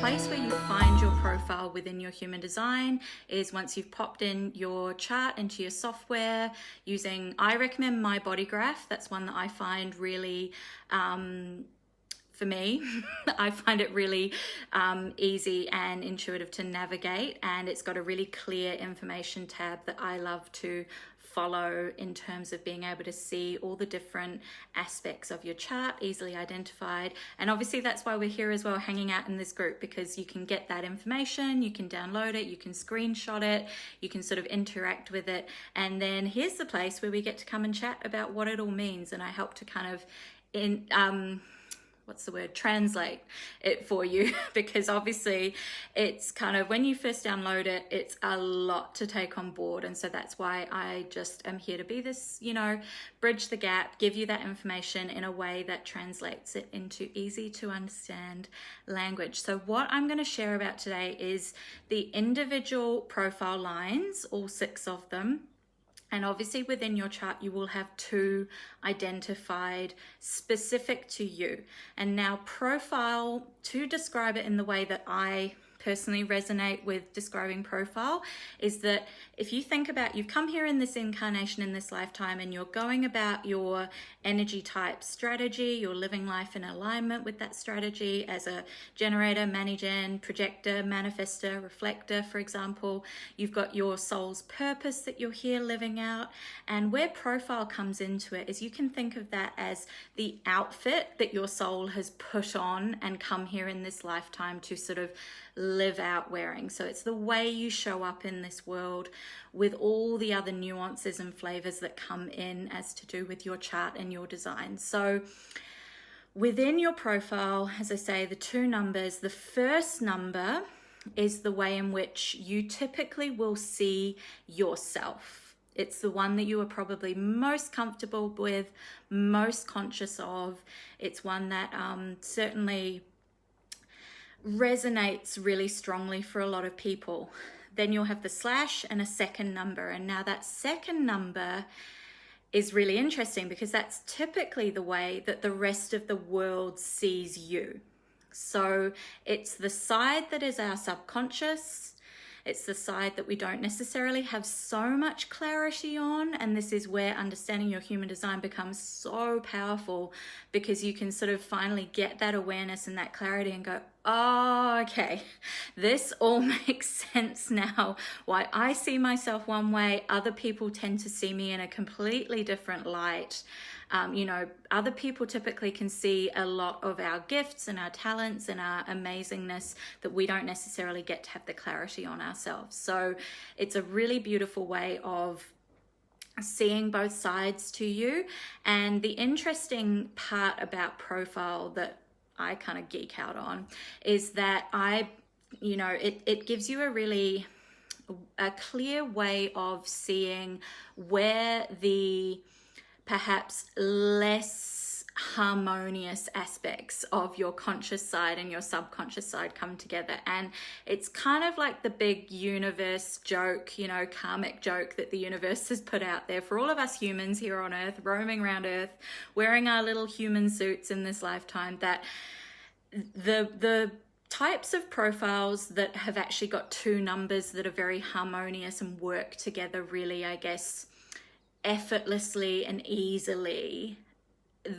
place where you find your profile within your human design is once you've popped in your chart into your software using, I recommend My Body Graph. That's one that I find really, for me, I find it really easy and intuitive to navigate, and it's got a really clear information tab that I love to follow in terms of being able to see all the different aspects of your chart easily identified. And obviously that's why we're here as well, hanging out in this group, because you can get that information, you can download it, you can screenshot it, you can sort of interact with it, and then here's the place where we get to come and chat about what it all means, and I help to kind of translate it for you, because obviously it's kind of, when you first download it, it's a lot to take on board. And so that's why I just am here to be this, bridge the gap, give you that information in a way that translates it into easy to understand language. So what I'm going to share about today is the individual profile lines, all 6 of them. And obviously within your chart, you will have 2 identified specific to you. And now profile, to describe it in the way that I personally resonate with describing profile, is that if you think about, you've come here in this incarnation, in this lifetime, and you're going about your energy type strategy, you're living life in alignment with that strategy as a generator, mani-gen, projector, manifester, reflector, for example. You've got your soul's purpose that you're here living out. And where profile comes into it is, you can think of that as the outfit that your soul has put on and come here in this lifetime to sort of live out wearing. So it's the way you show up in this world, with all the other nuances and flavors that come in as to do with your chart and your design. So within your profile, as I say, the 2 numbers, the first number is the way in which you typically will see yourself. It's the one that you are probably most comfortable with, most conscious of. It's one that certainly resonates really strongly for a lot of people. Then you'll have the slash and a second number. And now that second number is really interesting, because that's typically the way that the rest of the world sees you. So it's the side that is our subconscious. It's the side that we don't necessarily have so much clarity on. And this is where understanding your human design becomes so powerful, because you can sort of finally get that awareness and that clarity and go, oh, okay, this all makes sense now. Why I see myself one way, other people tend to see me in a completely different light. Other people typically can see a lot of our gifts and our talents and our amazingness that we don't necessarily get to have the clarity on ourselves. So it's a really beautiful way of seeing both sides to you. And the interesting part about profile that I kind of geek out on is that it gives you a clear way of seeing where the perhaps less harmonious aspects of your conscious side and your subconscious side come together. And it's kind of like the big universe joke, karmic joke that the universe has put out there for all of us humans here on Earth, roaming around Earth, wearing our little human suits in this lifetime, that the types of profiles that have actually got 2 numbers that are very harmonious and work together really, I guess, effortlessly and easily,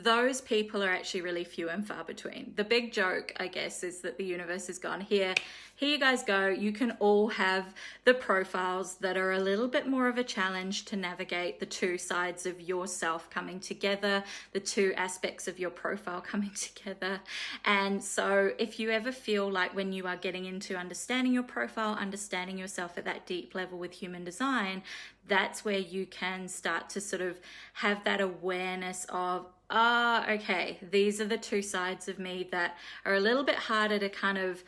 those people are actually really few and far between. The big joke, I guess, is that the universe has gone, here you guys go. You can all have the profiles that are a little bit more of a challenge to navigate, the 2 sides of yourself coming together, the 2 aspects of your profile coming together. And so if you ever feel like, when you are getting into understanding your profile, understanding yourself at that deep level with human design, that's where you can start to sort of have that awareness of, okay, these are the 2 sides of me that are a little bit harder to kind of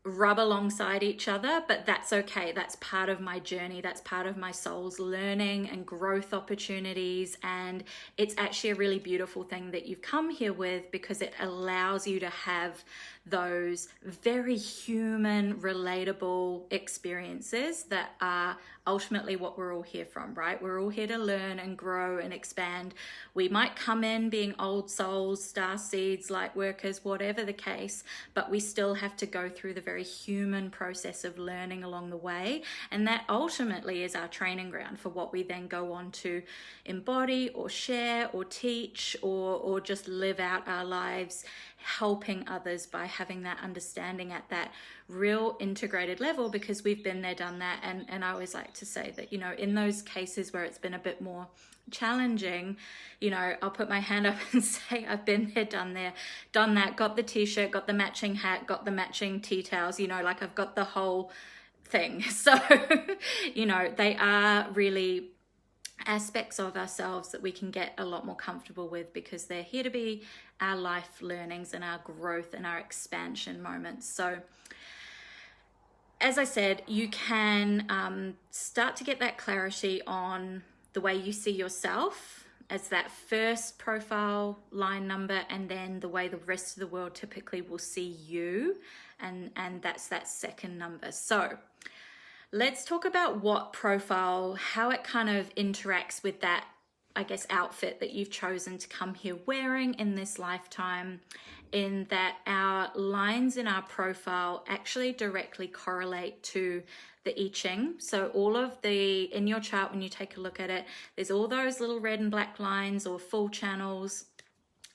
rub alongside each other, but that's okay. That's part of my journey. That's part of my soul's learning and growth opportunities. And it's actually a really beautiful thing that you've come here with, because it allows you to have those very human, relatable experiences that are ultimately what we're all here from, right? We're all here to learn and grow and expand. We might come in being old souls, star seeds, light workers, whatever the case, but we still have to go through the very human process of learning along the way. And that ultimately is our training ground for what we then go on to embody or share or teach or just live out our lives, helping others by having that understanding at that real integrated level, because we've been there, done that. And I always like to say that, you know, in those cases where it's been a bit more challenging, you know, I'll put my hand up and say, I've been there, done that, got the t-shirt, got the matching hat, got the matching tea towels, you know, like I've got the whole thing. So, you know, they are really aspects of ourselves that we can get a lot more comfortable with, because they're here to be our life learnings and our growth and our expansion moments. So as I said, you can start to get that clarity on the way you see yourself as that first profile line number, and then the way the rest of the world typically will see you, and that's that second number. So let's talk about what profile, how it kind of interacts with that, I guess, outfit that you've chosen to come here wearing in this lifetime, in that our lines in our profile actually directly correlate to the I Ching. So all of in your chart, when you take a look at it, there's all those little red and black lines or full channels.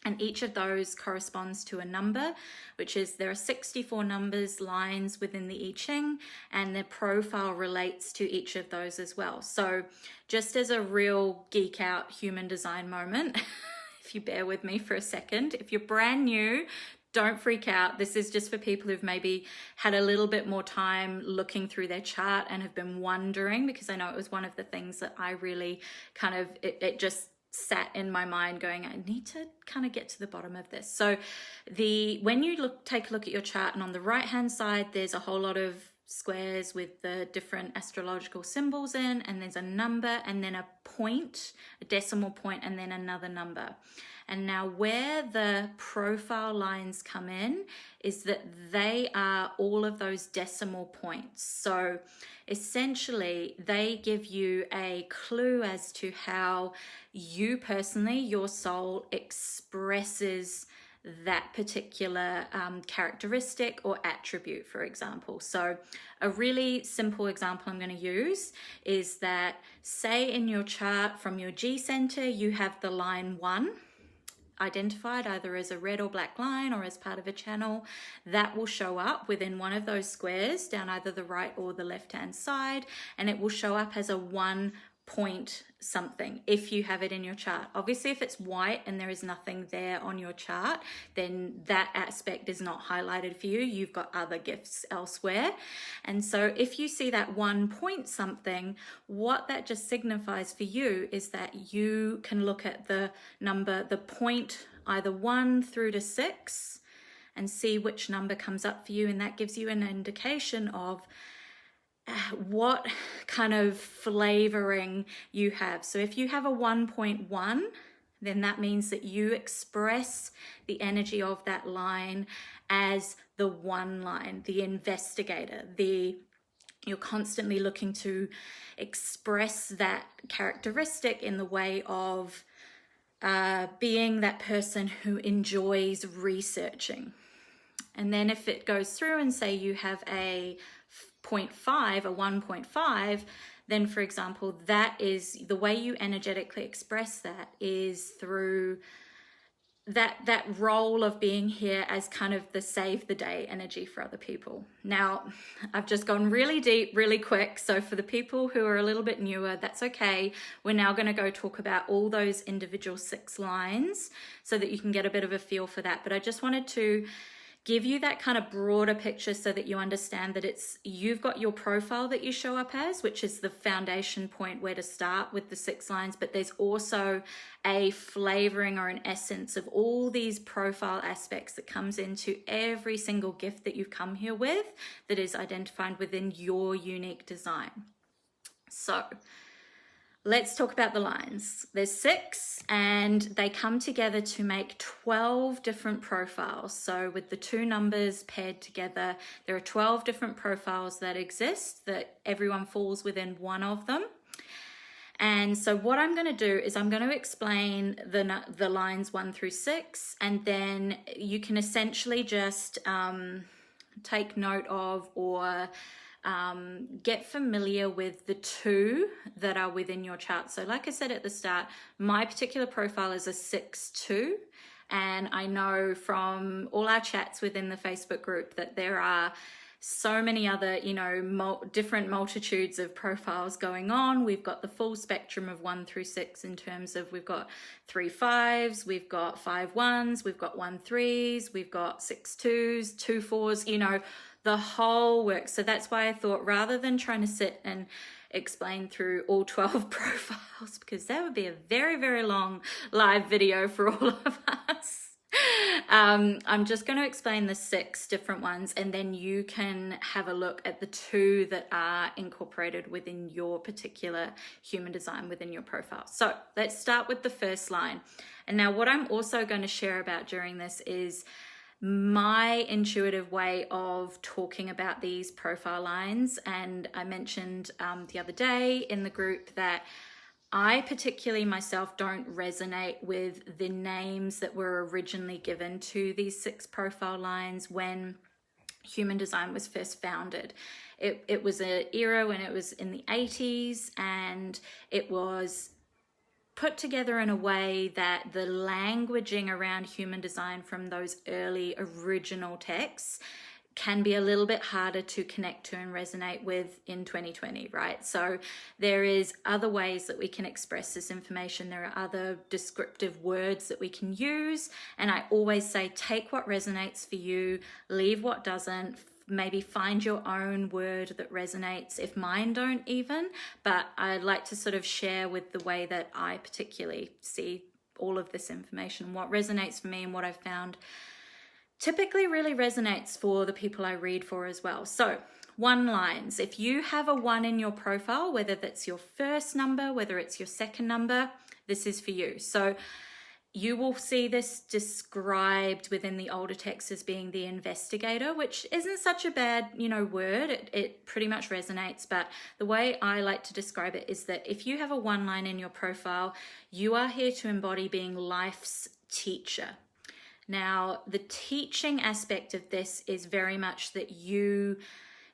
And each of those corresponds to a number, which is, there are 64 numbers, lines within the I Ching, and their profile relates to each of those as well. So just as a real geek out human design moment, if you bear with me for a second, if you're brand new, don't freak out. This is just for people who've maybe had a little bit more time looking through their chart and have been wondering, because I know it was one of the things that I really kind of, it just sat in my mind going, I need to kind of get to the bottom of this. So when you take a look at your chart, and on the right hand side there's a whole lot of squares with the different astrological symbols in, and there's a number and then a point, a decimal point, and then another number. And now where the profile lines come in is that they are all of those decimal points. So essentially they give you a clue as to how you personally, your soul, expresses that particular characteristic or attribute, for example. So a really simple example I'm going to use is that, say in your chart from your G center, you have the line 1 identified either as a red or black line or as part of a channel. That will show up within one of those squares down either the right or the left hand side, and it will show up as a 1 point something if you have it in your chart. Obviously, if it's white and there is nothing there on your chart, then that aspect is not highlighted for you. You've got other gifts elsewhere. And so if you see that 1 point something, what that just signifies for you is that you can look at the number, the point, either 1 through to 6, and see which number comes up for you. And that gives you an indication of what kind of flavoring you have. So if you have a 1.1, then that means that you express the energy of that line as the one line, the investigator, you're constantly looking to express that characteristic in the way of being that person who enjoys researching. And then if it goes through and say you have a 0.5, a 1.5, then for example, that is the way you energetically express that is through that role of being here as kind of the save the day energy for other people. Now, I've just gone really deep, really quick. So for the people who are a little bit newer, that's okay. We're now going to go talk about all those individual 6 lines so that you can get a bit of a feel for that. But I just wanted to give you that kind of broader picture so that you understand that you've got your profile that you show up as, which is the foundation point where to start with the 6 lines, but there's also a flavoring or an essence of all these profile aspects that comes into every single gift that you've come here with that is identified within your unique design. So Let's talk about the lines. There's 6 and they come together to make 12 different profiles. So with the 2 numbers paired together, there are 12 different profiles that exist, that everyone falls within one of them. And so what I'm going to do is I'm going to explain the lines 1 through 6, and then you can essentially just take note of or get familiar with the 2 that are within your chart. So like I said at the start, my particular profile is a 6-2, and I know from all our chats within the Facebook group that there are so many other, different multitudes of profiles going on. We've got the full spectrum of 1 through 6 in terms of we've got 3 5s, we've got 5 1s, we've got 1 3s, we've got 6 2s, 2 4s, the whole works. So that's why I thought, rather than trying to sit and explain through all 12 profiles, because that would be a very, very long live video for all of us, I'm just going to explain the 6 different ones, and then you can have a look at the 2 that are incorporated within your particular human design within your profile. So let's start with the first line. And now what I'm also going to share about during this is my intuitive way of talking about these profile lines. And I mentioned the other day in the group that I particularly myself don't resonate with the names that were originally given to these 6 profile lines when human design was first founded. It was an era when it was in the 80s, and it was put together in a way that the languaging around human design from those early original texts can be a little bit harder to connect to and resonate with in 2020, right? So there is other ways that we can express this information. There are other descriptive words that we can use. And I always say, take what resonates for you, leave what doesn't. Maybe find your own word that resonates, if mine don't even. But I'd like to sort of share with the way that I particularly see all of this information, what resonates for me and what I've found typically really resonates for the people I read for as well. So 1 lines, if you have a 1 in your profile, whether that's your first number, whether it's your second number, this is for you. So you will see this described within the older text as being the investigator, which isn't such a bad, word. It pretty much resonates. But the way I like to describe it is that if you have a 1 line in your profile, you are here to embody being life's teacher. Now, the teaching aspect of this is very much that you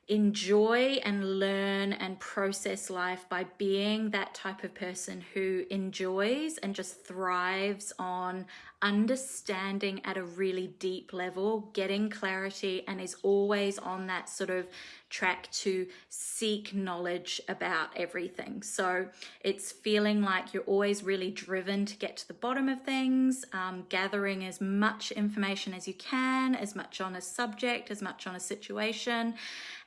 enjoy and learn and process life by being that type of person who enjoys and just thrives on understanding at a really deep level, getting clarity, and is always on that sort of track to seek knowledge about everything. So it's feeling like you're always really driven to get to the bottom of things, gathering as much information as you can, as much on a subject, as much on a situation.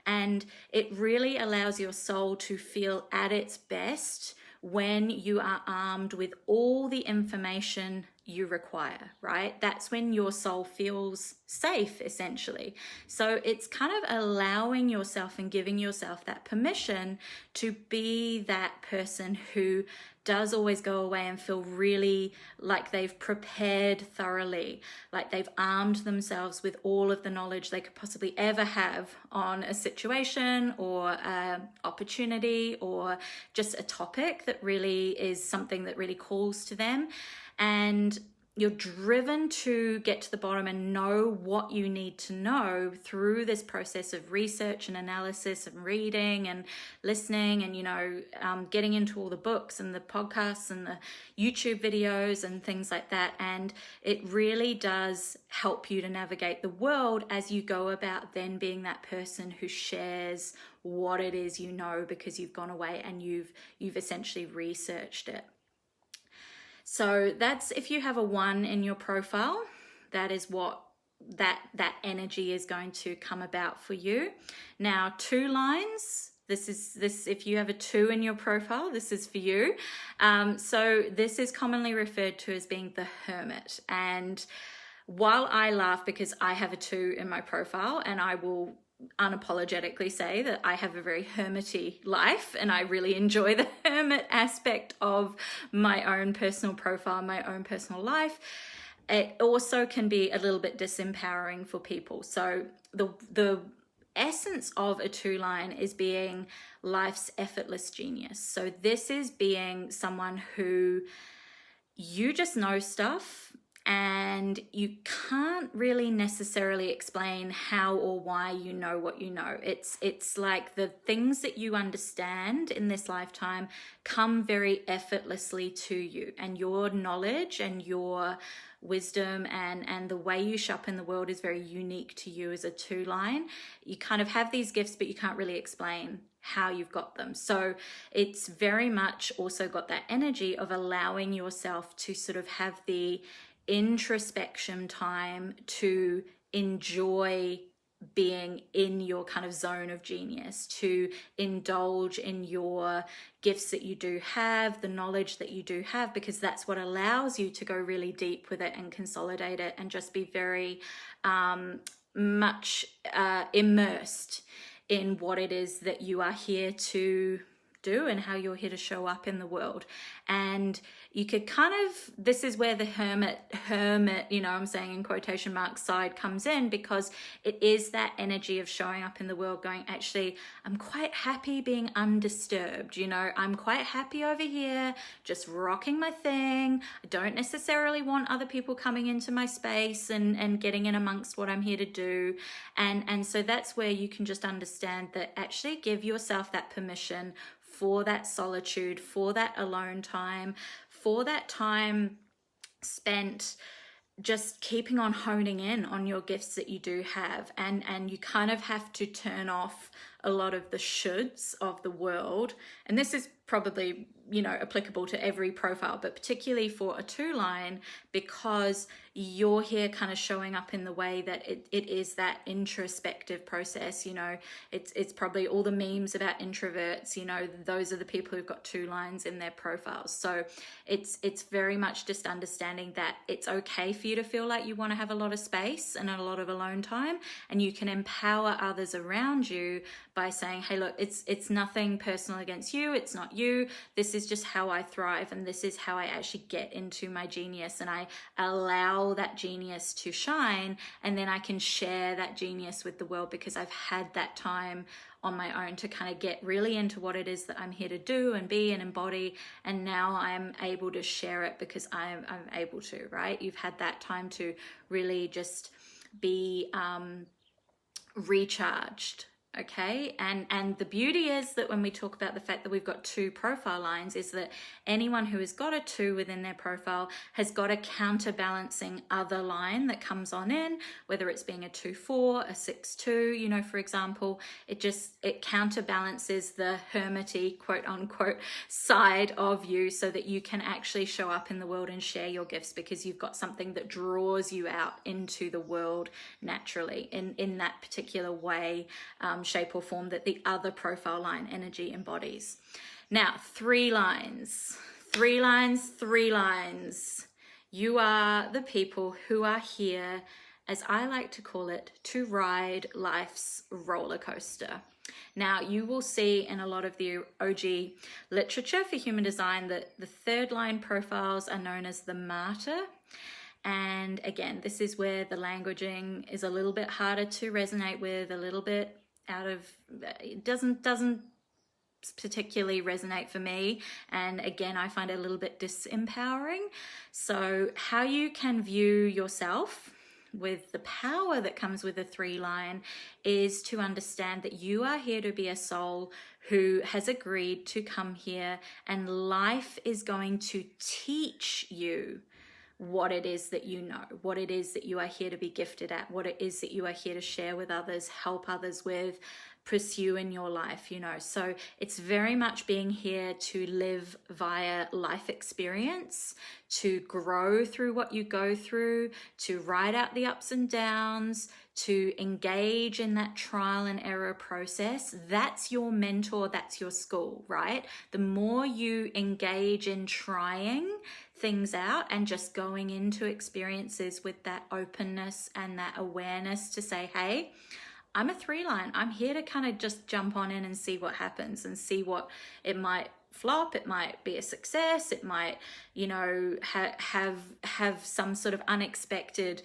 And it really allows your soul to feel at its best when you are armed with all the information you require, right? That's when your soul feels safe, essentially. So it's kind of allowing yourself and giving yourself that permission to be that person who does always go away and feel really like they've prepared thoroughly, like they've armed themselves with all of the knowledge they could possibly ever have on a situation or an opportunity or just a topic that really is something that really calls to them. And you're driven to get to the bottom and know what you need to know through this process of research and analysis and reading and listening and, getting into all the books and the podcasts and the YouTube videos and things like that. And it really does help you to navigate the world as you go about then being that person who shares what it is because you've gone away and you've essentially researched it. So that's if you have a 1 in your profile, that is what that energy is going to come about for you. Now 2 lines, this if you have a 2 in your profile, this is for you. So this is commonly referred to as being the hermit. And while I laugh because I have a 2 in my profile and I will unapologetically say that I have a very hermity life, and I really enjoy the hermit aspect of my own personal profile, my own personal life. It also can be a little bit disempowering for people. So the essence of a 2-line is being life's effortless genius. So this is being someone who you just know stuff, and you can't really necessarily explain how or why you know what you know. It's like the things that you understand in this lifetime come very effortlessly to you, and your knowledge and your wisdom and the way you show up in the world is very unique to you as a 2-line. You kind of have these gifts, but you can't really explain how you've got them. So it's very much also got that energy of allowing yourself to sort of have the introspection time to enjoy being in your kind of zone of genius, to indulge in your gifts that you do have, the knowledge that you do have, because that's what allows you to go really deep with it and consolidate it and just be very much immersed in what it is that you are here to do and how you're here to show up in the world. And you could kind of, this is where the hermit, you know, I'm saying in quotation marks, side comes in, because it is that energy of showing up in the world going, actually, I'm quite happy being undisturbed, you know, I'm quite happy over here, just rocking my thing. I don't necessarily want other people coming into my space and getting in amongst what I'm here to do. And so that's where you can just understand that actually give yourself that permission for that solitude, for that alone time, for that time spent just keeping on honing in on your gifts that you do have. And you kind of have to turn off a lot of the shoulds of the world. And this is probably, you know, applicable to every profile, but particularly for a 2-line, because you're here kind of showing up in the way that it is that introspective process. You know, it's probably all the memes about introverts, you know, those are the people who've got 2 lines in their profiles. So it's very much just understanding that it's okay for you to feel like you want to have a lot of space and a lot of alone time, and you can empower others around you by saying, hey, look, it's nothing personal against you, it's not you, this is just how I thrive, and this is how I actually get into my genius, and I allow that genius to shine, and then I can share that genius with the world because I've had that time on my own to kind of get really into what it is that I'm here to do and be and embody, and now I'm able to share it because I'm able to, right? You've had that time to really just be recharged. Okay, and the beauty is that when we talk about the fact that we've got 2 profile lines, is that anyone who has got a 2 within their profile has got a counterbalancing other line that comes on in, whether it's being a 2-4, a 6-2, you know, for example. It counterbalances the hermity, quote unquote, side of you, so that you can actually show up in the world and share your gifts, because you've got something that draws you out into the world naturally in that particular way, shape or form that the other profile line energy embodies. Now, 3 lines. You are the people who are here, as I like to call it, to ride life's roller coaster. Now, you will see in a lot of the OG literature for human design that the 3rd line profiles are known as the martyr. And again, this is where the languaging is a little bit harder to resonate with, a little bit out of, it doesn't particularly resonate for me, and again I find it a little bit disempowering. So how you can view yourself with the power that comes with a 3 line is to understand that you are here to be a soul who has agreed to come here, and life is going to teach you what it is that you know, what it is that you are here to be gifted at, what it is that you are here to share with others, help others with, pursue in your life, you know. So it's very much being here to live via life experience, to grow through what you go through, to ride out the ups and downs, to engage in that trial and error process. That's your mentor, that's your school, right? The more you engage in trying things out and just going into experiences with that openness and that awareness to say, hey, I'm a 3-line. I'm here to kind of just jump on in and see what happens and see what it might flop. It might be a success. It might, you know, have some sort of unexpected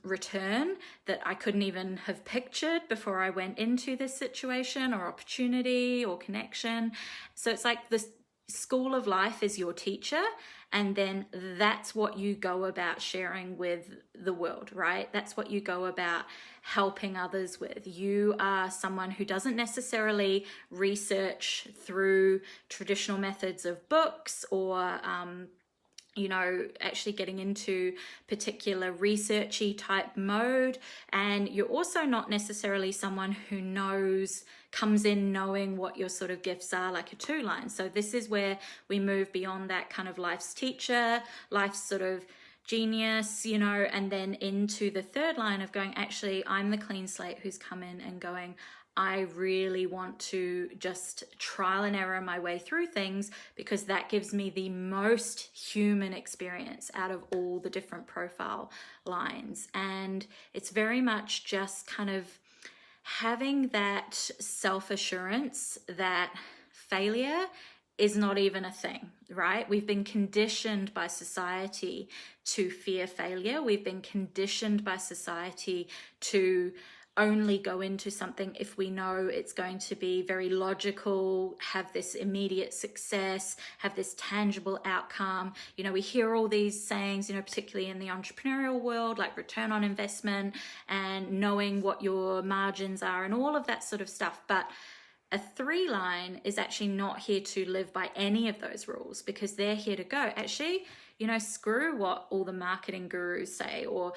return that I couldn't even have pictured before I went into this situation or opportunity or connection. So it's like this school of life is your teacher, and then that's what you go about sharing with the world, right? That's what you go about helping others with. You are someone who doesn't necessarily research through traditional methods of books or you know, actually getting into particular researchy type mode. And you're also not necessarily someone who comes in knowing what your sort of gifts are, like a 2-line. So this is where we move beyond that kind of life's teacher, life's sort of genius, you know, and then into the 3rd line of going, actually, I'm the clean slate who's come in and going, I really want to just trial and error my way through things, because that gives me the most human experience out of all the different profile lines. And it's very much just kind of having that self-assurance that failure is not even a thing, right? We've been conditioned by society to fear failure. We've been conditioned by society to only go into something if we know it's going to be very logical, have this immediate success, have this tangible outcome. You know, we hear all these sayings, you know, particularly in the entrepreneurial world, like return on investment and knowing what your margins are and all of that sort of stuff. But a 3-line is actually not here to live by any of those rules, because they're here to go, actually, you know, screw what all the marketing gurus say, or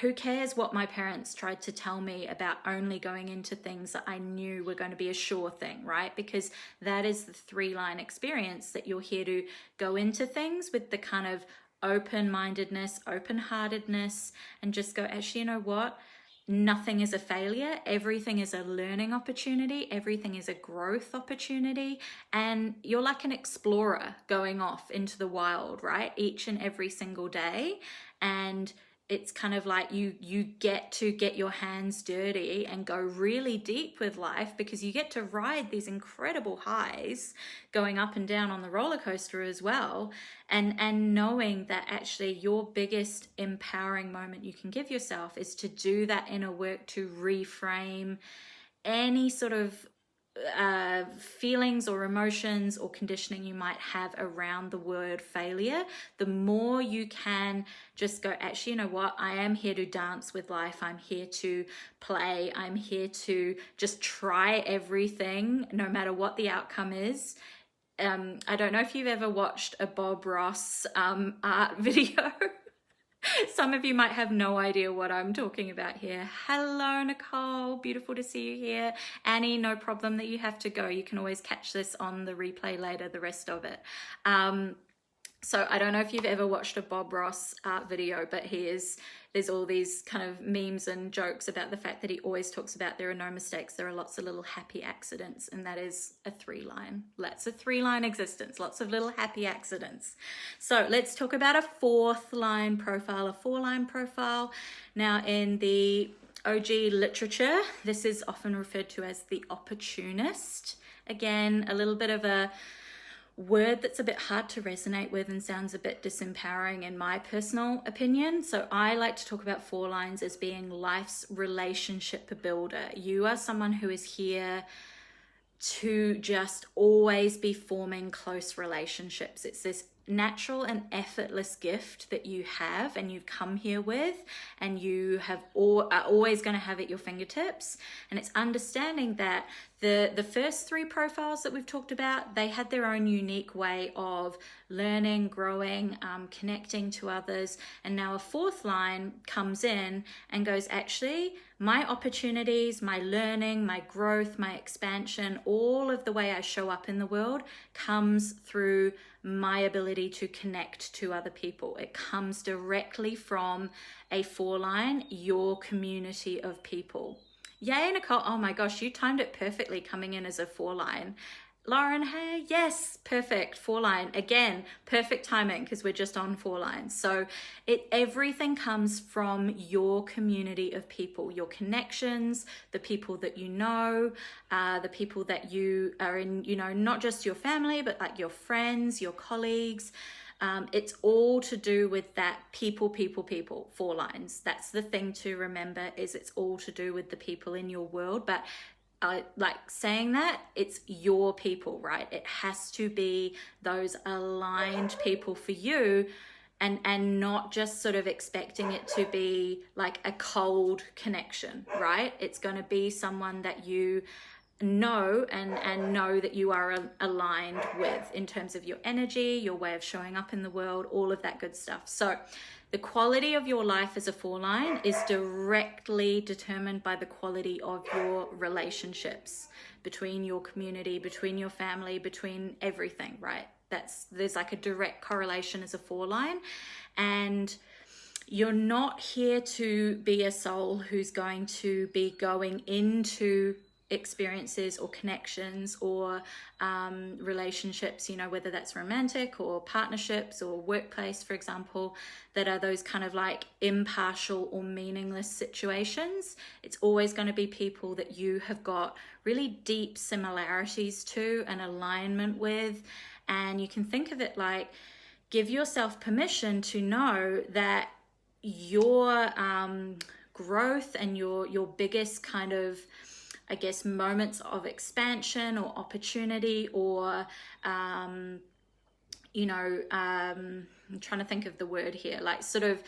who cares what my parents tried to tell me about only going into things that I knew were going to be a sure thing, right? Because that is the 3-line experience, that you're here to go into things with the kind of open-mindedness, open-heartedness, and just go, actually, you know what? Nothing is a failure. Everything is a learning opportunity. Everything is a growth opportunity. And you're like an explorer going off into the wild, right? Each and every single day. And it's kind of like you get to get your hands dirty and go really deep with life, because you get to ride these incredible highs going up and down on the roller coaster as well, and knowing that actually your biggest empowering moment you can give yourself is to do that inner work to reframe any sort of feelings or emotions or conditioning you might have around the word failure. The more you can just go, actually, you know what? I am here to dance with life. I'm here to play. I'm here to just try everything, no matter what the outcome is. I don't know if you've ever watched a Bob Ross art video. Some of you might have no idea what I'm talking about here. Hello, Nicole. Beautiful to see you here. Annie, no problem that you have to go. You can always catch this on the replay later, the rest of it. So I don't know if you've ever watched a Bob Ross art video, but there's all these kind of memes and jokes about the fact that he always talks about there are no mistakes, there are lots of little happy accidents, and that is a 3-line. That's a 3-line existence, lots of little happy accidents. So let's talk about a 4th-line profile, a 4-line profile. Now in the OG literature, this is often referred to as the opportunist. Again, a little bit of a word that's a bit hard to resonate with and sounds a bit disempowering in my personal opinion. So I like to talk about 4 lines as being life's relationship builder. You are someone who is here to just always be forming close relationships. It's this natural and effortless gift that you have and you've come here with, and you are always going to have at your fingertips. And it's understanding that the first 3 profiles that we've talked about, they had their own unique way of learning, growing, connecting to others. And now a 4th line comes in and goes, actually, my opportunities, my learning, my growth, my expansion, all of the way I show up in the world comes through my ability to connect to other people. It comes directly from a 4-line, your community of people. Yay, Nicole. Oh my gosh, you timed it perfectly coming in as a 4-line. Lauren, hey, yes, perfect. 4-line. Again, perfect timing because we're just on 4 lines. So everything comes from your community of people, your connections, the people that you know, the people that you are in, not just your family, but like your friends, your colleagues. It's all to do with that people, 4 lines. That's the thing to remember, is it's all to do with the people in your world. But like saying that, it's your people, right? It has to be those aligned people for you, and not just sort of expecting it to be like a cold connection, right? It's going to be someone that you know and know that you are aligned with in terms of your energy, your way of showing up in the world, all of that good stuff. So the quality of your life as a 4-line is directly determined by the quality of your relationships between your community, between your family, between everything, right? There's like a direct correlation as a 4-line. And you're not here to be a soul who's going to be going into experiences or connections or relationships, whether that's romantic or partnerships or workplace, for example, that are those kind of like impartial or meaningless situations. It's always going to be people that you have got really deep similarities to and alignment with. And you can think of it like, give yourself permission to know that your growth and your biggest kind of, I guess, moments of expansion or opportunity or, I'm trying to think of the word here, like sort of,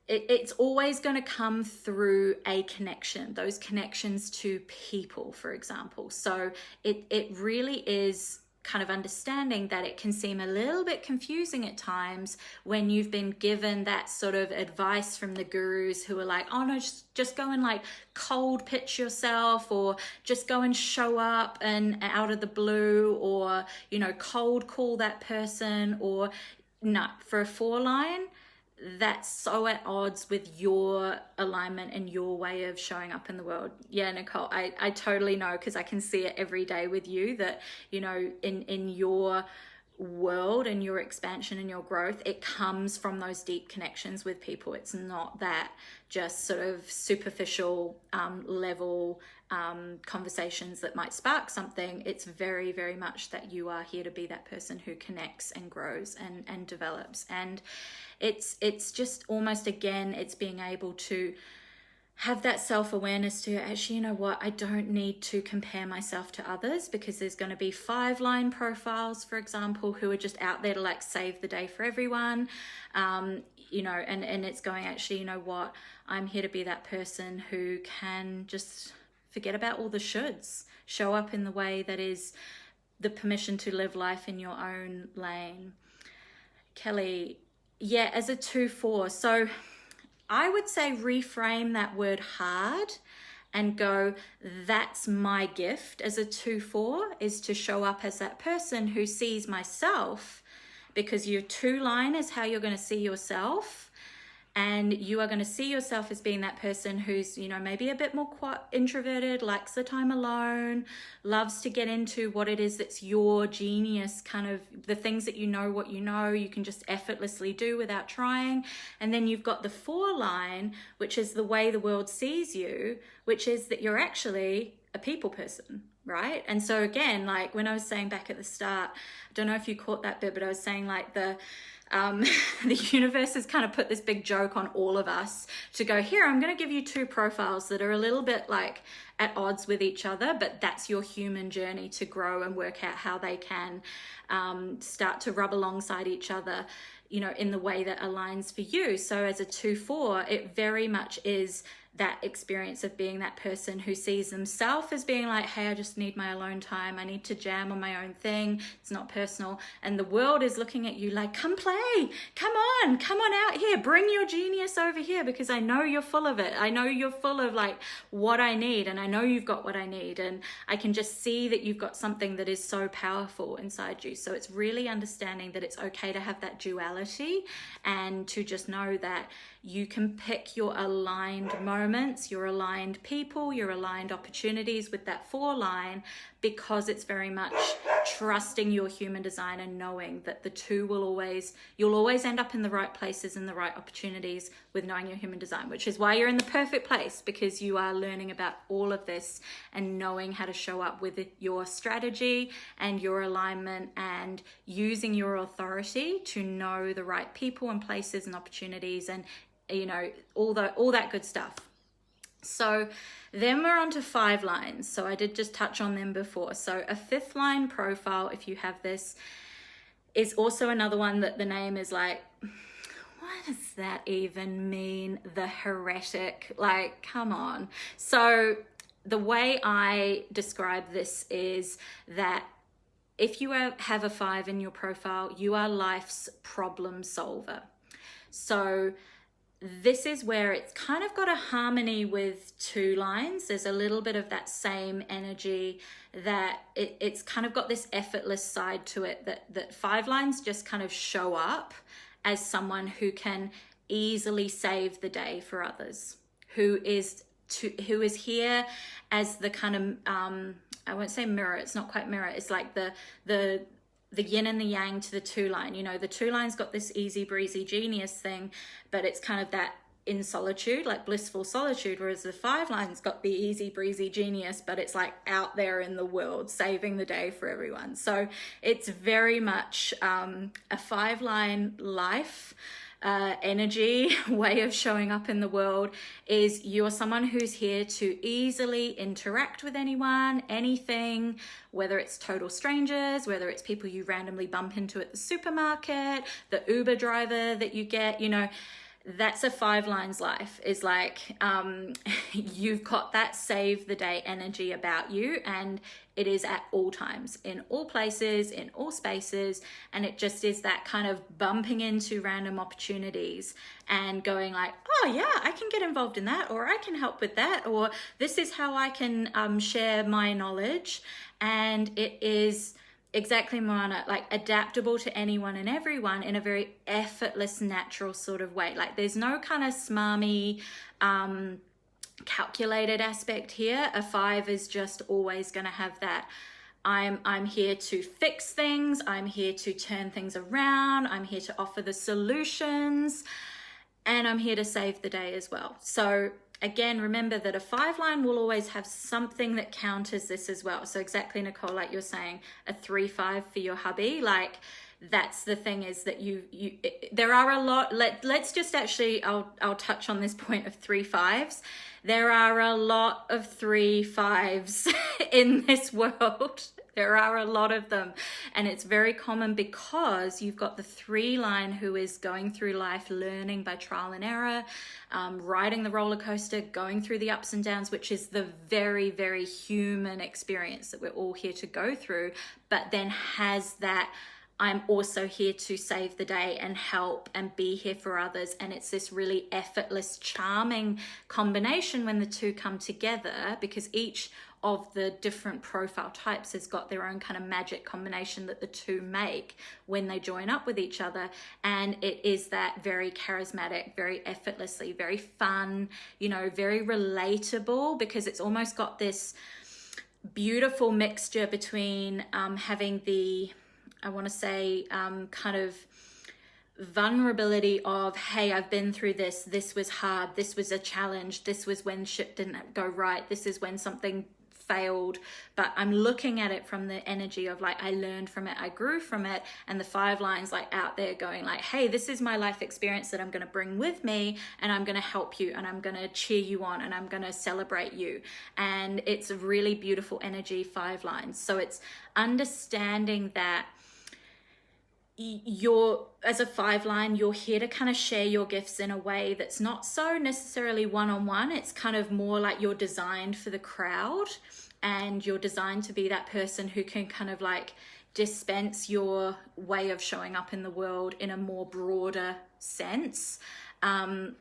it's always going to come through a connection, those connections to people, for example. So it really is kind of understanding that it can seem a little bit confusing at times when you've been given that sort of advice from the gurus who are like, oh no, just go and like cold pitch yourself, or just go and show up and out of the blue, or cold call that person. Or no, for a 4-line, that's so at odds with your alignment and your way of showing up in the world. Yeah, Nicole, I totally know, because I can see it every day with you that, in your world and your expansion and your growth, it comes from those deep connections with people. It's not that just sort of superficial level conversations that might spark something. It's very, very much that you are here to be that person who connects and grows and develops. And it's just almost, again, it's being able to have that self-awareness to actually, I don't need to compare myself to others, because there's going to be 5-line profiles, for example, who are just out there to like save the day for everyone. And it's going, actually, I'm here to be that person who can just forget about all the shoulds, show up in the way that is the permission to live life in your own lane. Kelly, yeah, as a 2-4. So I would say reframe that word hard and go, that's my gift as a 2-4, is to show up as that person who sees myself, because your 2-line is how you're going to see yourself. And you are going to see yourself as being that person who's, maybe a bit more introverted, likes the time alone, loves to get into what it is that's your genius, kind of the things that what you can just effortlessly do without trying. And then you've got the 4-line, which is the way the world sees you, which is that you're actually a people person, right? And so again, like when I was saying back at the start, I don't know if you caught that bit, but I was saying like the universe has kind of put this big joke on all of us to go, here, I'm going to give you 2 profiles that are a little bit like at odds with each other, but that's your human journey to grow and work out how they can start to rub alongside each other, in the way that aligns for you. So as a 2-4, it very much is that experience of being that person who sees themselves as being like, hey, I just need my alone time. I need to jam on my own thing. It's not personal. And the world is looking at you like, come play, come on out here, bring your genius over here, because I know you're full of it. I know you're full of like what I need, and I know you've got what I need. And I can just see that you've got something that is so powerful inside you. So it's really understanding that it's okay to have that duality, and to just know that, you can pick your aligned moments, your aligned people, your aligned opportunities with that 4 line, because it's very much trusting your human design and knowing that the 2 you'll always end up in the right places and the right opportunities with knowing your human design, which is why you're in the perfect place, because you are learning about all of this and knowing how to show up with your strategy and your alignment and using your authority to know the right people and places and opportunities and, you know, all that good stuff. So then we're on to 5 lines. So I did just touch on them before. So a 5th line profile, if you have this, is also another one that the name is like, what does that even mean? The heretic, like, come on. So the way I describe this is that if you have a 5 in your profile, you are life's problem solver. So this is where it's kind of got a harmony with 2 lines. There's a little bit of that same energy, that it's kind of got this effortless side to it, that 5 lines just kind of show up as someone who can easily save the day for others, who is here as the kind of I won't say mirror, it's not quite mirror, it's like the yin and the yang to the 2 line. You know, the 2 line's got this easy breezy genius thing, but it's kind of that in solitude, like blissful solitude, whereas the 5 line's got the easy breezy genius, but it's like out there in the world saving the day for everyone. So it's very much a 5 line life energy way of showing up in the world. Is you're someone who's here to easily interact with anyone, anything, whether it's total strangers, whether it's people you randomly bump into at the supermarket, the Uber driver that you get, you know. That's a 5 lines life, is like you've got that save the day energy about you, and it is at all times, in all places, in all spaces, and it just is that kind of bumping into random opportunities and going like, oh yeah, I can get involved in that, or I can help with that, or this is how I can share my knowledge. And it is exactly, Moana, like adaptable to anyone and everyone in a very effortless, natural sort of way. Like there's no kind of smarmy, calculated aspect here. A 5 is just always going to have that. I'm here to fix things. I'm here to turn things around. I'm here to offer the solutions, and I'm here to save the day as well. So again, remember that a 5 line will always have something that counters this as well. So exactly, Nicole, like you're saying, a 3-5 for your hubby, like that's the thing, is that there are a lot, let's just actually, I'll touch on this point of 3-5s. There are a lot of 3-5s in this world. There are a lot of them, and it's very common because you've got the 3 line who is going through life, learning by trial and error, riding the roller coaster, going through the ups and downs, which is the very, very human experience that we're all here to go through, but then has that, I'm also here to save the day and help and be here for others. And it's this really effortless, charming combination when the 2 come together, because each of the different profile types has got their own kind of magic combination that the 2 make when they join up with each other. And it is that very charismatic, very effortlessly, very fun, you know, very relatable, because it's almost got this beautiful mixture between having the, I want to say, kind of vulnerability of, hey, I've been through this was hard, this was a challenge, this was when shit didn't go right, this is when something failed, but I'm looking at it from the energy of like, I learned from it, I grew from it. And the 5 lines like out there going like, hey, this is my life experience that I'm going to bring with me, and I'm going to help you, and I'm going to cheer you on, and I'm going to celebrate you. And it's a really beautiful energy, 5 lines. So it's understanding that you're, as a 5 line, you're here to kind of share your gifts in a way that's not so necessarily one-on-one. It's kind of more like you're designed for the crowd, and you're designed to be that person who can kind of like dispense your way of showing up in the world in a more broader sense. And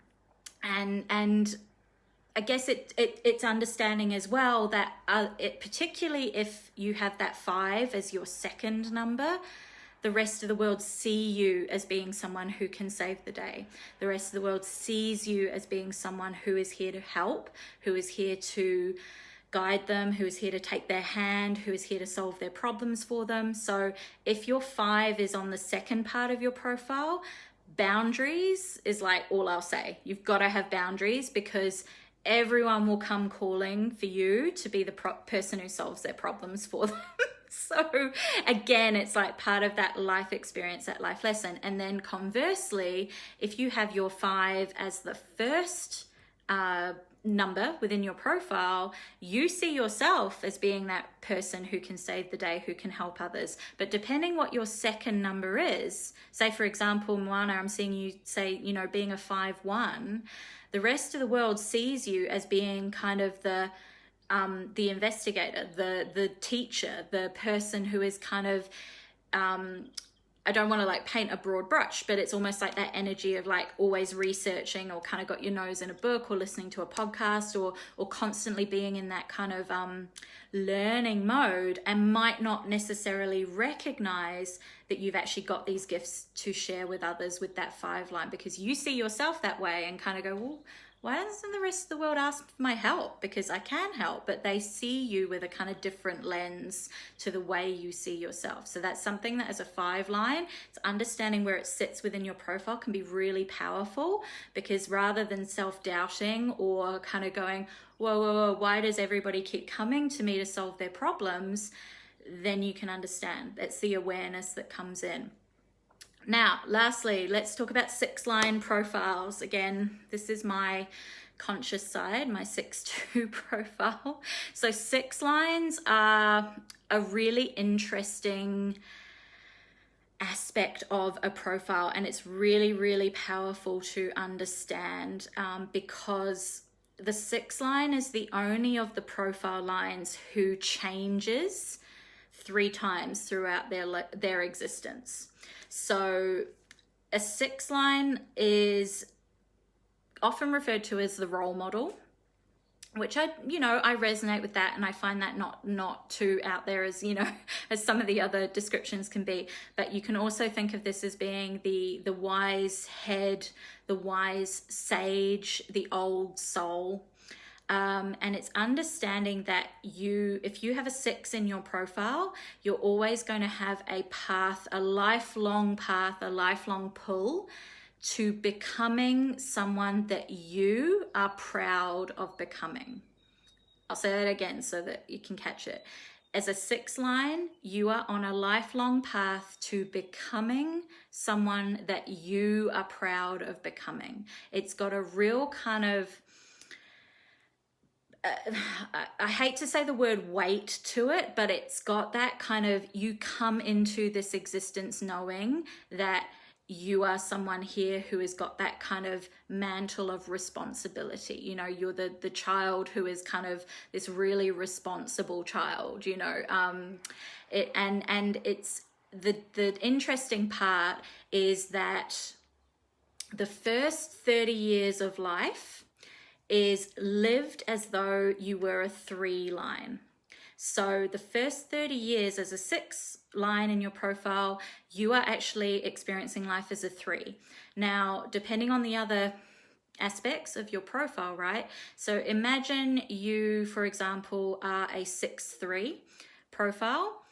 I guess it's understanding as well that particularly if you have that 5 as your second number, the rest of the world see you as being someone who can save the day. The rest of the world sees you as being someone who is here to help, who is here to guide them, who is here to take their hand, who is here to solve their problems for them. So if your 5 is on the second part of your profile, boundaries is like all I'll say. You've got to have boundaries, because everyone will come calling for you to be the person who solves their problems for them. So again, it's like part of that life experience, that life lesson. And then conversely, if you have your 5 as the first number within your profile, you see yourself as being that person who can save the day, who can help others. But depending what your second number is, say for example, Moana, I'm seeing you say, you know, being a 5-1, the rest of the world sees you as being kind of the investigator, the teacher, the person who is kind of, I don't want to like paint a broad brush, but it's almost like that energy of like always researching, or kind of got your nose in a book, or listening to a podcast, or constantly being in that kind of learning mode, and might not necessarily recognize that you've actually got these gifts to share with others with that 5 line, because you see yourself that way and kind of go, well, why doesn't the rest of the world ask for my help? Because I can help, but they see you with a kind of different lens to the way you see yourself. So that's something that as a 5 line, it's understanding where it sits within your profile can be really powerful, because rather than self-doubting or kind of going, whoa, whoa, whoa, why does everybody keep coming to me to solve their problems? Then you can understand. That's the awareness that comes in. Now, lastly, let's talk about 6-line profiles. Again, this is my conscious side, my 6-2 profile. So 6 lines are a really interesting aspect of a profile, and it's really, really powerful to understand, because the 6 line is the only of the profile lines who changes 3 times throughout their existence. So a 6 line is often referred to as the role model, which I resonate with that, and I find that not too out there as, as some of the other descriptions can be. But you can also think of this as being the wise head, the wise sage, the old soul. And it's understanding that if you have a 6 in your profile, you're always going to have a path, a lifelong pull to becoming someone that you are proud of becoming. I'll say that again so that you can catch it. As a 6 line, you are on a lifelong path to becoming someone that you are proud of becoming. It's got a real kind of, I hate to say the word weight to it, but it's got that kind of, you come into this existence knowing that you are someone here who has got that kind of mantle of responsibility. You're the child who is kind of this really responsible child, and it's the interesting part is that the first 30 years of life is lived as though you were a 3 line. So the first 30 years as a 6 line in your profile, you are actually experiencing life as a 3. Now, depending on the other aspects of your profile, right? So imagine you, for example, are a 6-3 profile.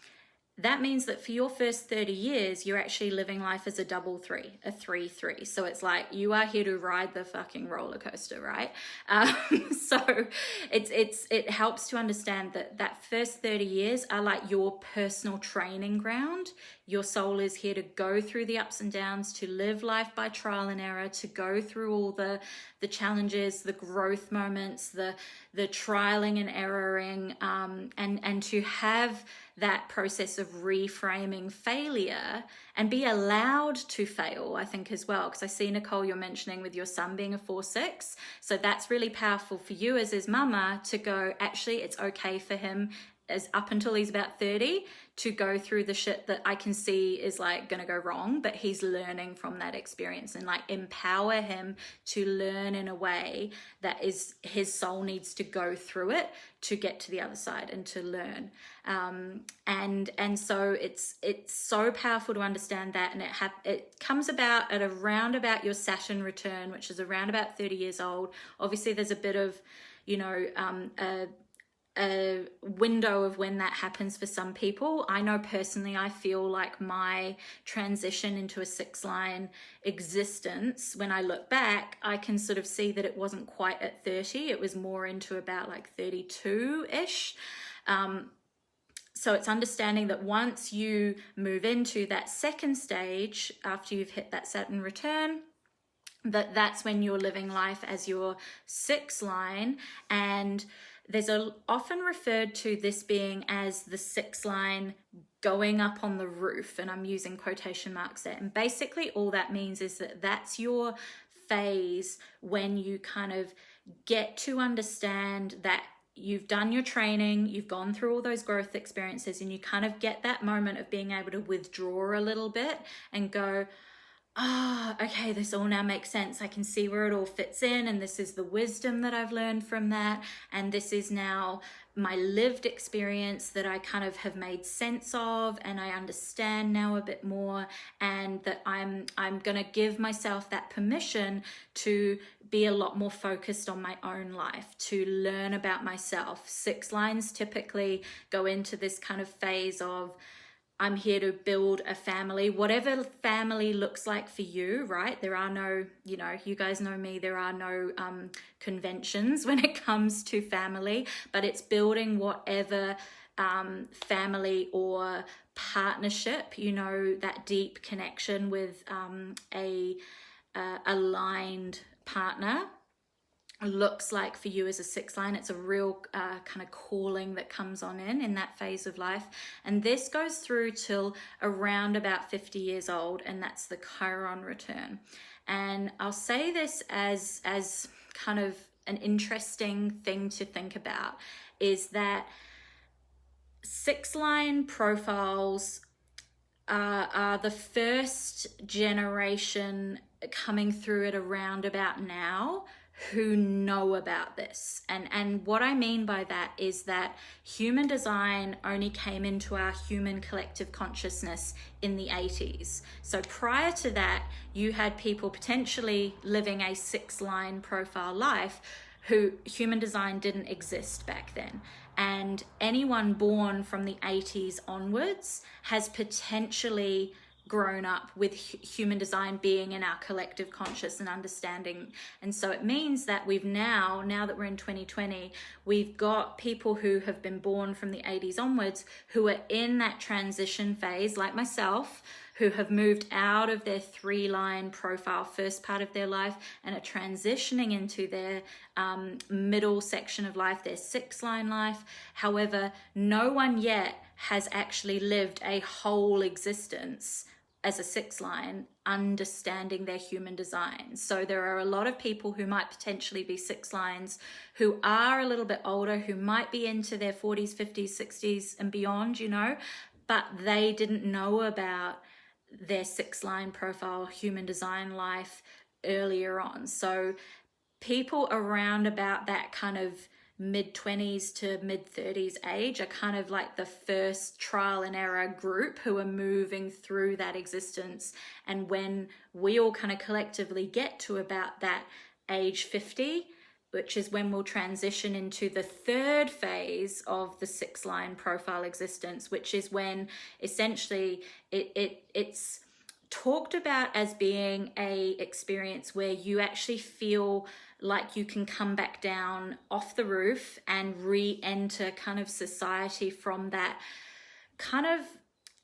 That means that for your first 30 years, you're actually living life as a 3-3, a 3-3. So it's like you are here to ride the fucking roller coaster, right? So it helps to understand that first 30 years are like your personal training ground. Your soul is here to go through the ups and downs, to live life by trial and error, to go through all the challenges, the growth moments, the trialing and erroring, and to have that process of reframing failure and be allowed to fail, I think, as well. Because I see, Nicole, you're mentioning with your son being a 4-6. So that's really powerful for you as his mama to go, actually, it's okay for him as up until he's about 30 to go through the shit that I can see is like gonna go wrong, but he's learning from that experience, and like empower him to learn in a way that is his soul needs to go through it to get to the other side and to learn. And so it's so powerful to understand that, and it comes about at around about your Saturn return, which is around about 30 years old. Obviously there's a bit of, you know, a window of when that happens for some people. I know personally, I feel like my transition into a 6 line existence, when I look back, I can sort of see that it wasn't quite at 30. It was more into about like 32-ish. So it's understanding that once you move into that second stage, after you've hit that Saturn return, that's when you're living life as your 6 line. And there's often referred to this being as the 6 line going up on the roof, and I'm using quotation marks there. And basically all that means is that that's your phase when you kind of get to understand that you've done your training, you've gone through all those growth experiences, and you kind of get that moment of being able to withdraw a little bit and go, okay, this all now makes sense. I can see where it all fits in, and this is the wisdom that I've learned from that, and this is now my lived experience that I kind of have made sense of, and I understand now a bit more, and that I'm gonna give myself that permission to be a lot more focused on my own life, to learn about myself. 6 lines typically go into this kind of phase of, I'm here to build a family, whatever family looks like for you, right? There are no, you know, you guys know me, there are no conventions when it comes to family, but it's building whatever family or partnership, you know, that deep connection with a aligned partner looks like for you as a 6 line. It's a real kind of calling that comes on in that phase of life, and this goes through till around about 50 years old, and that's the Chiron return. And I'll say this as kind of an interesting thing to think about, is that 6 line profiles are the first generation coming through at around about now who know about this. And what I mean by that is that human design only came into our human collective consciousness in the 80s. So prior to that, you had people potentially living a 6 line profile life who human design didn't exist back then. And anyone born from the 80s onwards has potentially grown up with human design being in our collective conscious and understanding. And so it means that we've now that we're in 2020, we've got people who have been born from the 80s onwards who are in that transition phase, like myself, who have moved out of their 3 line profile first part of their life and are transitioning into their middle section of life, their 6 line life. However, no one yet has actually lived a whole existence as a 6 line, understanding their human design. So there are a lot of people who might potentially be 6 lines who are a little bit older, who might be into their 40s, 50s, 60s and beyond, you know, but they didn't know about their 6 line profile human design life earlier on. So people around about that kind of mid-20s to mid-30s age are kind of like the first trial and error group who are moving through that existence. And when we all kind of collectively get to about that age 50, which is when we'll transition into the 3rd phase of the 6 line profile existence, which is when essentially it's talked about as being a experience where you actually feel like you can come back down off the roof and re-enter kind of society from that kind of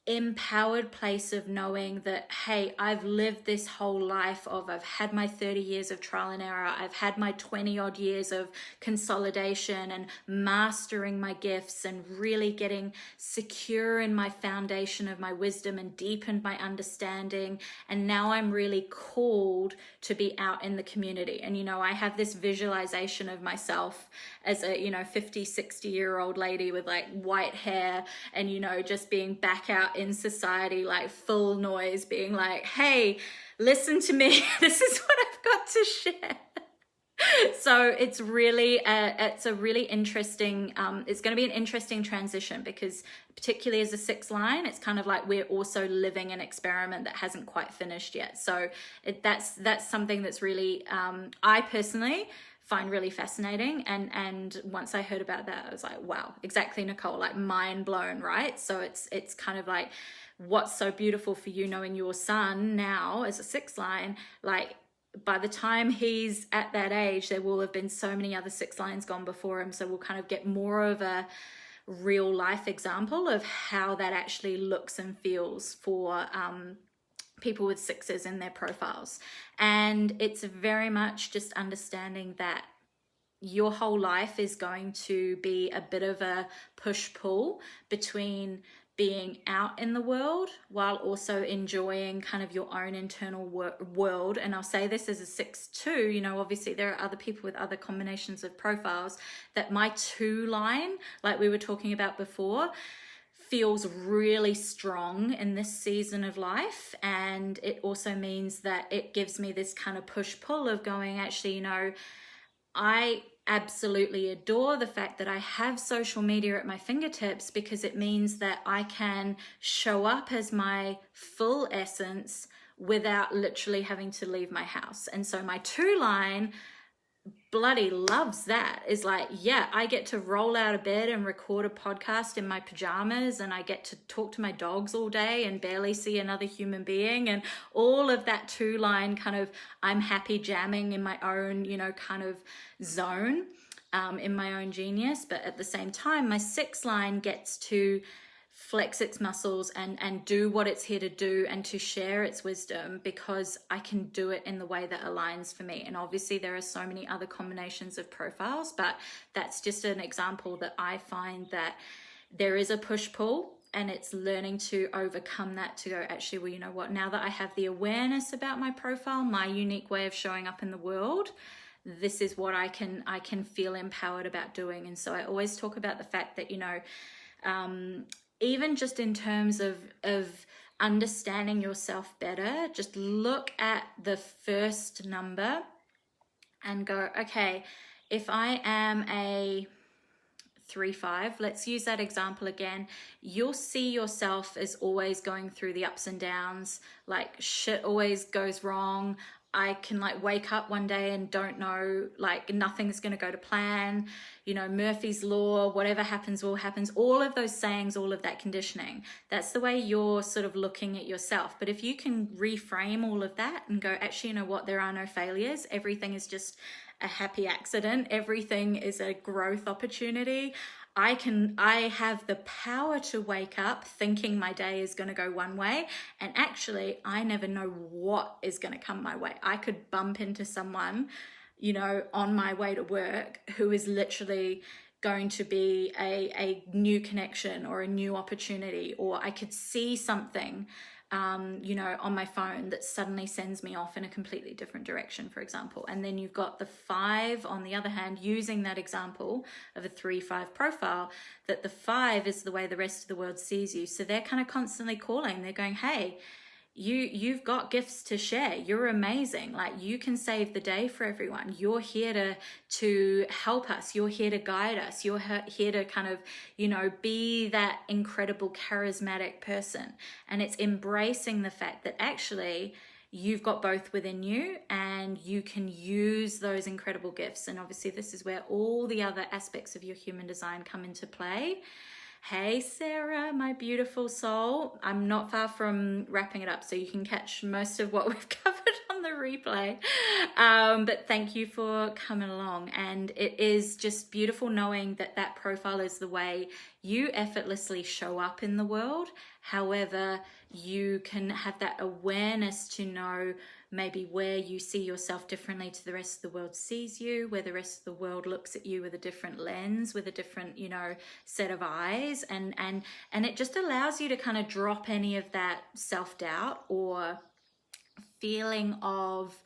empowered place of knowing that, hey, I've lived this whole life of, I've had my 30 years of trial and error, I've had my 20 odd years of consolidation and mastering my gifts and really getting secure in my foundation of my wisdom and deepened my understanding. And now I'm really called to be out in the community. And, you know, I have this visualization of myself as a, you know, 50, 60-year-old lady with like white hair and, you know, just being back out in society, like full noise, being like, hey, listen to me. This is what I've got to share. So it's really, it's a really interesting, it's going to be an interesting transition, because particularly as a 6th line, it's kind of like we're also living an experiment that hasn't quite finished yet. So that's something that's really, I personally find really fascinating. And once I heard about that, I was like, wow, exactly, Nicole, like mind blown, right? So it's kind of like, what's so beautiful for you knowing your son now as a 6th line, like by the time he's at that age, there will have been so many other 6th lines gone before him. So we'll kind of get more of a real life example of how that actually looks and feels for people with 6s in their profiles. And it's very much just understanding that your whole life is going to be a bit of a push-pull between being out in the world while also enjoying kind of your own internal world. And I'll say this as a 6 too, you know, obviously there are other people with other combinations of profiles, that my 2 line, like we were talking about before, feels really strong in this season of life. And it also means that it gives me this kind of push-pull of going, actually, you know, I absolutely adore the fact that I have social media at my fingertips, because it means that I can show up as my full essence without literally having to leave my house. And so my 2 line bloody loves that. Is like, yeah, I get to roll out of bed and record a podcast in my pajamas, and I get to talk to my dogs all day and barely see another human being, and all of that 2 line kind of, I'm happy jamming in my own, you know, kind of zone, in my own genius. But at the same time, my 6 line gets to flex its muscles and do what it's here to do, and to share its wisdom, because I can do it in the way that aligns for me. And obviously there are so many other combinations of profiles, but that's just an example that I find that there is a push-pull, and it's learning to overcome that, to go, actually, well, you know what, now that I have the awareness about my profile, my unique way of showing up in the world, this is what I can feel empowered about doing. And so I always talk about the fact that, you know, even just in terms of understanding yourself better, just look at the first number and go, okay, if I am a 3-5, let's use that example again, you'll see yourself as always going through the ups and downs, like shit always goes wrong. I can like wake up one day and don't know, like nothing's going to go to plan, you know, Murphy's law, whatever happens will happens, all of those sayings, all of that conditioning. That's the way you're sort of looking at yourself. But if you can reframe all of that and go, actually, you know what, there are no failures. Everything is just a happy accident. Everything is a growth opportunity. I have the power to wake up thinking my day is going to go one way, and actually I never know what is going to come my way. I could bump into someone, you know, on my way to work who is literally going to be a new connection or a new opportunity, or I could see something you know, on my phone that suddenly sends me off in a completely different direction, for example. And then you've got the 5 on the other hand, using that example of a 3-5 profile, that the 5 is the way the rest of the world sees you. So they're kind of constantly calling, they're going, hey, you've got gifts to share. You're amazing. Like, you can save the day for everyone. You're here to help us. You're here to guide us. You're here to kind of, you know, be that incredible charismatic person. And it's embracing the fact that actually you've got both within you, and you can use those incredible gifts. And obviously this is where all the other aspects of your human design come into play. Hey Sarah, my beautiful soul. I'm not far from wrapping it up, so you can catch most of what we've covered on on the replay. But thank you for coming along. And it is just beautiful knowing that that profile is the way you effortlessly show up in the world. However, you can have that awareness to know maybe where you see yourself differently to the rest of the world sees you, where the rest of the world looks at you with a different lens, with a different, you know, set of eyes. And it just allows you to kind of drop any of that self-doubt or feeling of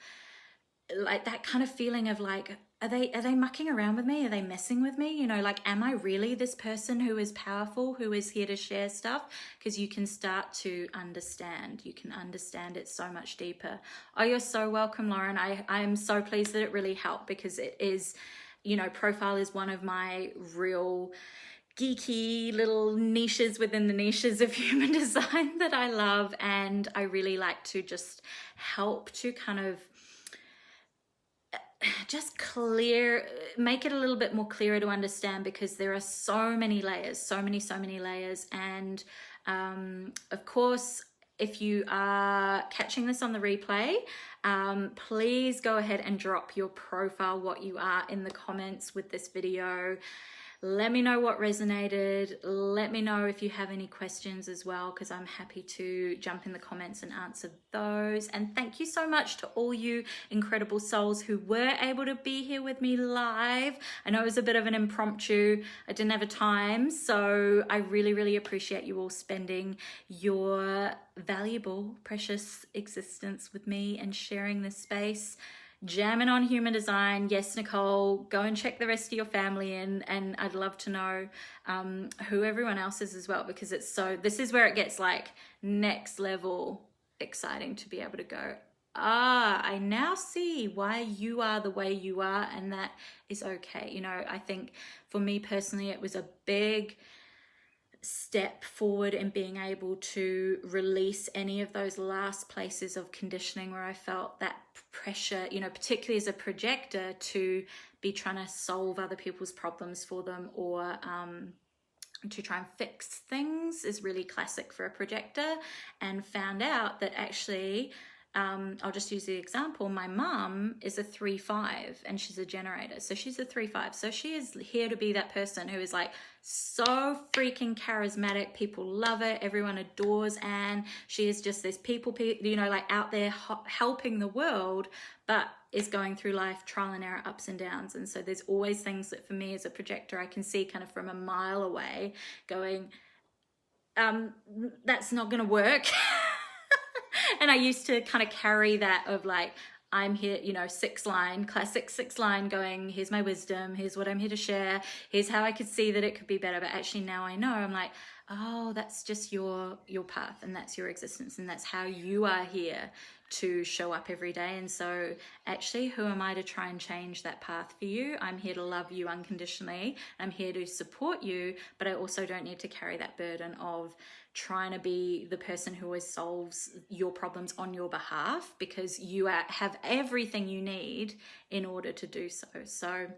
like that kind of feeling of like, are they mucking around with me? Are they messing with me? You know, like, am I really this person who is powerful, who is here to share stuff? Because you can start to understand. You can understand it so much deeper. Oh, you're so welcome, Lauren. I'm so pleased that it really helped, because it is, you know, profile is one of my real geeky little niches within the niches of human design that I love. And I really like to just help to kind of just make it a little bit more clearer to understand, because there are so many layers, so many layers. And of course, if you are catching this on the replay, please go ahead and drop your profile, what you are, in the comments with this video. Let me know what resonated. Let me know if you have any questions as well, because I'm happy to jump in the comments and answer those. And thank you so much to all you incredible souls who were able to be here with me live. I know it was a bit of an impromptu. I didn't have a time, so I really appreciate you all spending your valuable, precious existence with me and sharing this space. Jamming on human design. Yes, Nicole, go and check the rest of your family in, and I'd love to know who everyone else is as well, because this is where it gets like next level exciting to be able to go, I now see why you are the way you are, and that is okay. You know, I think for me personally, it was a big step forward in being able to release any of those last places of conditioning where I felt that pressure, you know, particularly as a projector, to be trying to solve other people's problems for them, or to try and fix things is really classic for a projector. And found out that actually, I'll just use the example. My mum is a 3/5 and she's a generator. So she's a 3/5. So she is here to be that person who is like so freaking charismatic. People love it. Everyone adores Anne. She is just this people, you know, like out there helping the world, but is going through life trial and error, ups and downs. And so there's always things that for me as a projector, I can see kind of from a mile away going, that's not going to work. And I used to kind of carry that of like, I'm here, you know, classic 6-line going, here's my wisdom, here's what I'm here to share, here's how I could see that it could be better. But actually now I know, I'm like, oh, that's just your path, and that's your existence, and that's how you are here to show up every day. And so actually, who am I to try and change that path for you? I'm here to love you unconditionally. I'm here to support you, but I also don't need to carry that burden of trying to be the person who always solves your problems on your behalf, because you have everything you need in order to do so. So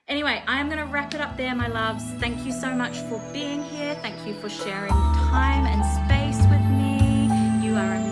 anyway, I'm going to wrap it up there, my loves. Thank you so much for being here. Thank you for sharing time and space with me. You are amazing.